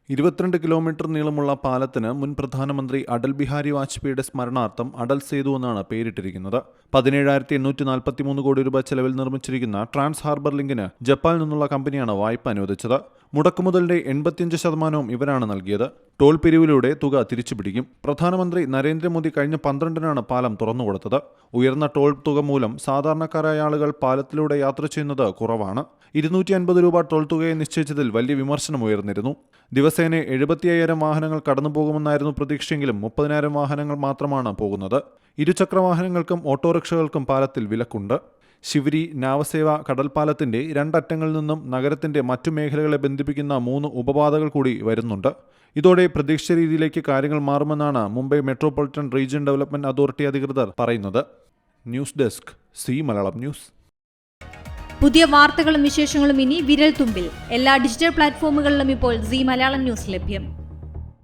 22 kilometre നീളമുള്ള പാലത്തിന് മുൻ പ്രധാനമന്ത്രി അടൽ ബിഹാരി വാജ്പേയിയുടെ സ്മരണാർത്ഥം അടൽ സേതു എന്നാണ് പേരിട്ടിരിക്കുന്നത്. 17,843 കോടി രൂപ ചെലവിൽ നിർമ്മിച്ചിരിക്കുന്ന ട്രാൻസ് ഹാർബർ ലിങ്കിന് ജപ്പാനിൽ നിന്നുള്ള കമ്പനിയാണ് വായ്പ അനുവദിച്ചത്. മുടക്കുമുതലിന്റെ 85% ഇവരാണ് നൽകിയത്. ടോൾ പിരിവിലൂടെ തുക തിരിച്ചുപിടിക്കും. പ്രധാനമന്ത്രി നരേന്ദ്രമോദി കഴിഞ്ഞ 12-നാണ് പാലം തുറന്നുകൊടുത്തത്. ഉയർന്ന ടോൾ തുക മൂലം സാധാരണക്കാരായ ആളുകൾ പാലത്തിലൂടെ യാത്ര ചെയ്യുന്നത് കുറവാണ്. 250 രൂപ ടോൾ തുകയെ നിശ്ചയിച്ചതിൽ വലിയ വിമർശനമുയർന്നിരുന്നു. ദിവസേന 75,000 വാഹനങ്ങൾ കടന്നുപോകുമെന്നായിരുന്നു പ്രതീക്ഷയെങ്കിലും 30,000 വാഹനങ്ങൾ മാത്രമാണ് പോകുന്നത്. ഇരുചക്ര വാഹനങ്ങൾക്കും ഓട്ടോറിക്ഷകൾക്കും പാലത്തിൽ വിലക്കുണ്ട്. ശിവരി നാവസേവ കടൽപ്പാലത്തിന്റെ രണ്ടറ്റങ്ങളിൽ നിന്നും നഗരത്തിന്റെ മറ്റു മേഖലകളെ ബന്ധിപ്പിക്കുന്ന 3 ഉപപാതകൾ കൂടി വരുന്നുണ്ട്. ഇതോടെ പ്രതീക്ഷിച്ച രീതിയിലേക്ക് കാര്യങ്ങൾ മാറുമെന്നാണ് Mumbai metropolitan region development authority അധികൃതർ പറയുന്നത്. News desk C Malayalam news. പുതിയ വാർത്തകളും വിശേഷങ്ങളും ഇനി വിരൽ തുമ്പിൽ. എല്ലാ ഡിജിറ്റൽ പ്ലാറ്റ്ഫോമുകളിലും ഇപ്പോൾ സി മലയാളം ന്യൂസ് ലഭ്യം.